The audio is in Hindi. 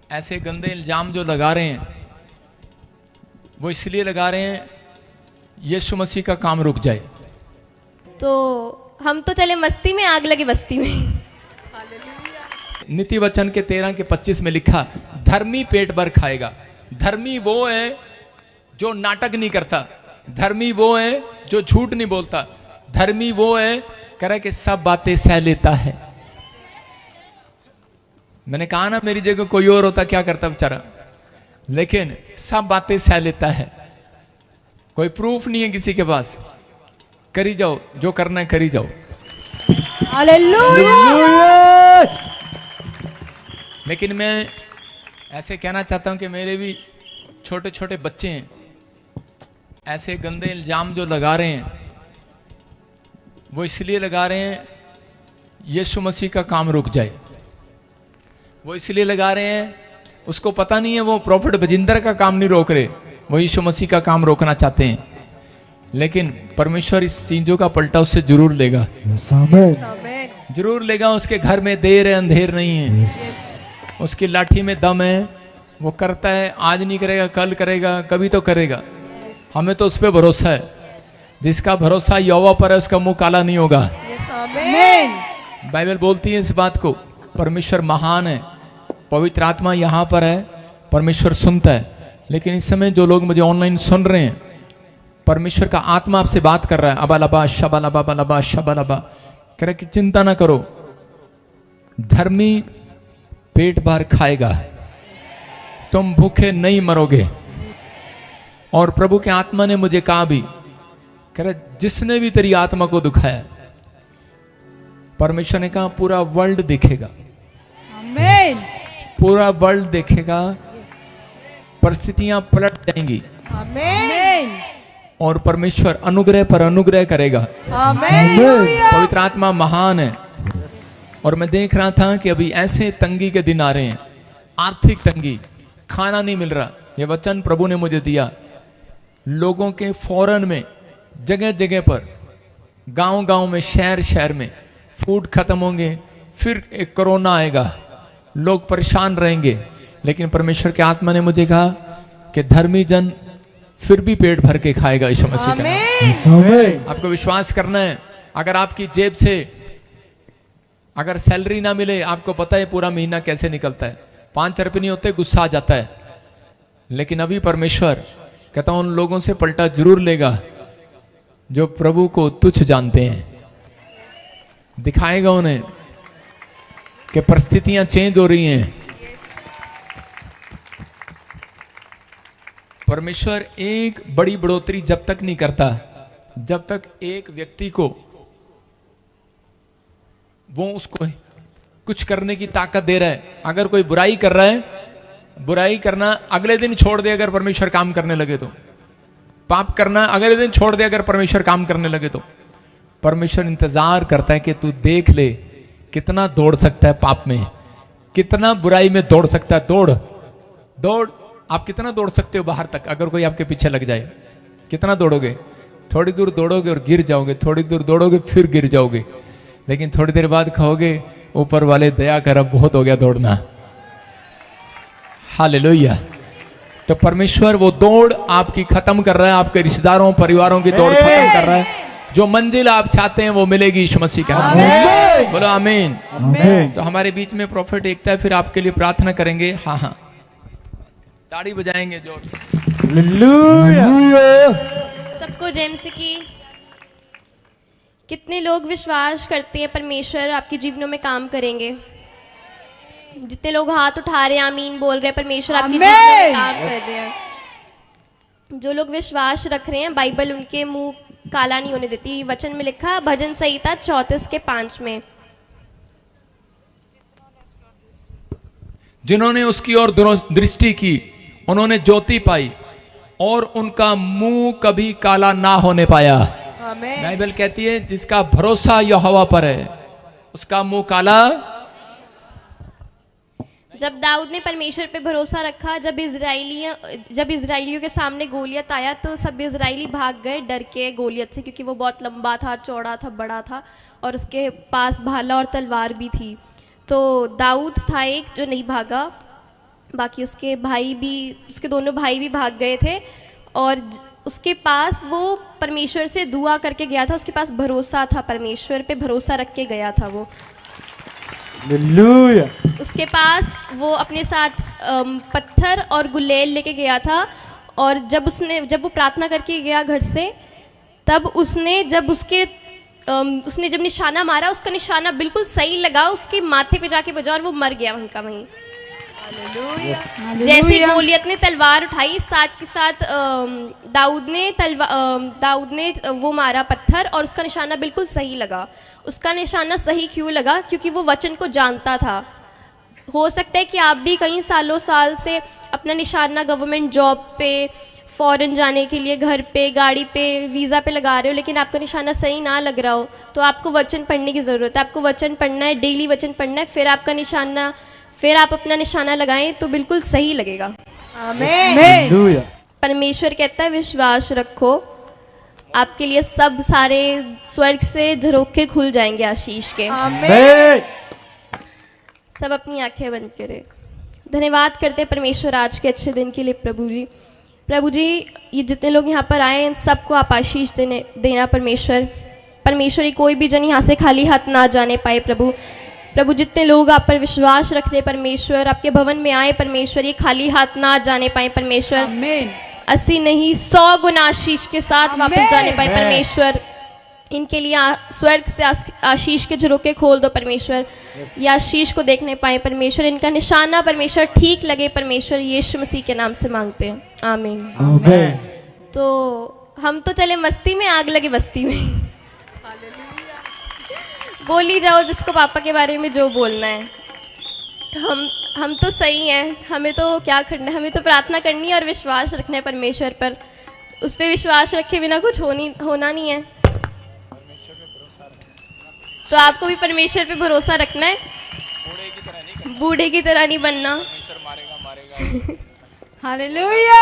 ऐसे गंदे इल्जाम जो लगा रहे हैं वो इसलिए लगा रहे हैं यीशु मसीह का काम रुक जाए। तो हम तो चले मस्ती में, आग लगी बस्ती में। नीति वचन के 13 के 25 में लिखा, धर्मी पेट भर खाएगा। धर्मी वो है जो नाटक नहीं करता, धर्मी वो है जो झूठ नहीं बोलता, धर्मी वो है कह रहा कि सब बातें सह लेता है। मैंने कहा ना मेरी जगह कोई और होता क्या करता बेचारा, लेकिन सब बातें सह लेता है। कोई प्रूफ नहीं है किसी के पास, करी जाओ जो करना है करी जाओ। हालेलुया। लेकिन मैं ऐसे कहना चाहता हूं कि मेरे भी छोटे छोटे बच्चे हैं, ऐसे गंदे इल्जाम जो लगा रहे हैं वो इसलिए लगा रहे हैं यीशु मसीह का काम रुक जाए। वो इसलिए लगा रहे हैं, उसको पता नहीं है वो प्रॉफिट बजिंदर का काम नहीं रोक रहे, वो यीशु मसीह का काम रोकना चाहते हैं। लेकिन परमेश्वर इस चीजों का पलटा उससे जरूर लेगा, जरूर लेगा। उसके घर में देर है अंधेर नहीं है, उसकी लाठी में दम है, वो करता है, आज नहीं करेगा कल करेगा, कभी तो करेगा। हमें तो उस पर भरोसा है, जिसका भरोसा यहोवा पर है उसका मुंह काला नहीं होगा। बाइबल बोलती है इस बात को, परमेश्वर महान है, पवित्र आत्मा यहाँ पर है, परमेश्वर सुनता है। लेकिन इस समय जो लोग मुझे ऑनलाइन सुन रहे हैं, परमेश्वर का आत्मा आपसे बात कर रहा है, अबालबा शबालबा बलबा शबालबा, कह रहा है कि चिंता ना करो, धर्मी पेट भर खाएगा, तुम भूखे नहीं मरोगे। और प्रभु के आत्मा ने मुझे कहा भी, कह रहा जिसने भी तेरी आत्मा को दुखाया, परमेश्वर ने कहा पूरा वर्ल्ड देखेगा, पूरा वर्ल्ड देखेगा, परिस्थितियां पलट जाएंगी और परमेश्वर अनुग्रह पर अनुग्रह करेगा। पवित्र आत्मा महान है। और मैं देख रहा था कि अभी ऐसे तंगी के दिन आ रहे हैं, आर्थिक तंगी, खाना नहीं मिल रहा। ये वचन प्रभु ने मुझे दिया, लोगों के फौरन में जगह जगह पर, गांव गांव में, शहर शहर में फूड खत्म होंगे, फिर एक कोरोना आएगा, लोग परेशान रहेंगे। लेकिन परमेश्वर के आत्मा ने मुझे कहा कि धर्मी जन फिर भी पेट भर के खाएगा यीशु मसीह का नाम। आपको विश्वास करना है। अगर आपकी जेब से अगर सैलरी ना मिले, आपको पता है पूरा महीना कैसे निकलता है, 5 रुपये नहीं होते, गुस्सा आ जाता है। लेकिन अभी परमेश्वर कहता हूं उन लोगों से पलटा जरूर लेगा जो प्रभु को तुच्छ जानते हैं, दिखाएगा उन्हें कि परिस्थितियां चेंज हो रही हैं। परमेश्वर एक बड़ी बढ़ोतरी जब तक नहीं करता जब तक एक व्यक्ति को वो उसको कुछ करने की ताकत दे रहा है। अगर कोई बुराई कर रहा है, बुराई करना अगले दिन छोड़ दे अगर परमेश्वर काम करने लगे तो, पाप करना अगले दिन छोड़ दे अगर परमेश्वर काम करने लगे तो, परमेश्वर इंतजार करता है कि तू देख ले कितना दौड़ सकता है पाप में, कितना बुराई में दौड़ सकता है। दौड़ दौड़, आप कितना दौड़ सकते हो बाहर तक? अगर कोई आपके पीछे लग जाए कितना दौड़ोगे? थोड़ी दूर दौड़ोगे और गिर जाओगे, थोड़ी दूर दौड़ोगे फिर गिर जाओगे, लेकिन थोड़ी देर बाद कहोगे ऊपर वाले दया कर, अब बहुत हो गया दौड़ना। हालेलुया। तो परमेश्वर वो दौड़ आपकी खत्म कर रहा है, आपके रिश्तेदारों परिवारों की दौड़ खत्म कर रहा है। जो मंजिल आप चाहते हैं वो मिलेगी यीशु मसीह के नाम में। बोलो आमीन। तो हमारे बीच में प्रॉफिट एकता है, फिर आपके लिए प्रार्थना करेंगे। हाँ हाँ, ताड़ी बजाएंगे जोर से। सबको जय मसीह की। कितने लोग विश्वास करते हैं परमेश्वर आपके जीवनों में काम करेंगे? जितने लोग हाथ उठा रहे हैं, आमीन बोल रहे हैं, परमेश्वर आपके जीवनों में काम कर रहे हैं। जो लोग विश्वास रख रहे हैं, बाइबल उनके मुंह काला नहीं होने देती। वचन में लिखा, भजन संहिता 34 के 5 में, जिन्होंने उसकी ओर दृष्टि की उन्होंने ज्योति पाई और उनका मुंह कभी काला ना होने पाया। बाइबल कहती है जिसका भरोसा यहोवा पर है उसका मुंह काला। जब दाऊद ने परमेश्वर पे भरोसा रखा, जब इजराइलियों के सामने गोलियत आया तो सब इजराइली भाग गए डर के गोलियत से, क्योंकि वो बहुत लंबा था, चौड़ा था, बड़ा था और उसके पास भाला और तलवार भी थी। तो दाऊद था एक जो नहीं भागा बाकी उसके दोनों भाई भी भाग गए थे। और उसके पास वो परमेश्वर से दुआ करके गया था, उसके पास भरोसा था, परमेश्वर पे भरोसा रख के गया था वो। हालेलुया। उसके पास वो अपने साथ पत्थर और गुलेल लेके गया था। और जब वो प्रार्थना करके गया घर से, तब उसने जब निशाना मारा, उसका निशाना बिल्कुल सही लगा, उसके माथे पे जाके बजा और वो मर गया वहीं का वहीं। जैसे गोलियत ने तलवार उठाई, साथ के साथ दाऊद ने वो मारा पत्थर और उसका निशाना बिल्कुल सही लगा। उसका निशाना सही क्यों लगा? क्योंकि वो वचन को जानता था। हो सकता है कि आप भी कई साल से अपना निशाना गवर्नमेंट जॉब पे, फॉरेन जाने के लिए, घर पे, गाड़ी पे, वीज़ा पे लगा रहे हो, लेकिन आपका निशाना सही ना लग रहा हो, तो आपको वचन पढ़ने की ज़रूरत है। आपको वचन पढ़ना है, डेली वचन पढ़ना है, फिर आप अपना निशाना लगाएं तो बिल्कुल सही लगेगा। हालेलुया। परमेश्वर कहता है विश्वास रखो, आपके लिए सब सारे स्वर्ग से झरोखे खुल जाएंगे आशीष के। आमीन। सब अपनी आंखें बंद करें। धन्यवाद करते हैं परमेश्वर आज के अच्छे दिन के लिए। प्रभु जी ये जितने लोग यहाँ पर आए, इन सबको आप आशीष देना परमेश्वर ये कोई भी जन यहाँ से खाली हाथ ना जाने पाए। प्रभु जितने लोग आप पर विश्वास रखते परमेश्वर, आपके भवन में आए परमेश्वर, ये खाली हाथ ना जाने पाए परमेश्वर। आमीन। 80 नहीं 100 गुना आशीष के साथ वापस जाने पाए परमेश्वर। इनके लिए स्वर्ग से आशीष के झरोखे खोल दो परमेश्वर, ये आशीष को देखने पाए परमेश्वर। इनका निशाना परमेश्वर ठीक लगे परमेश्वर, यीशु मसीह के नाम से मांगते हैं, आमीन। आमीन। तो हम तो चले मस्ती में, आग लगे बस्ती में। बोली जाओ जिसको पापा के बारे में जो बोलना है। हम तो सही हैं, हमें तो क्या करना है, हमें तो प्रार्थना करनी है और विश्वास रखना है परमेश्वर पर। उस पर विश्वास रखे बिना कुछ होना नहीं है। तो आपको भी परमेश्वर पे भरोसा रखना है, बूढ़े की तरह नहीं बनना। हालेलुया।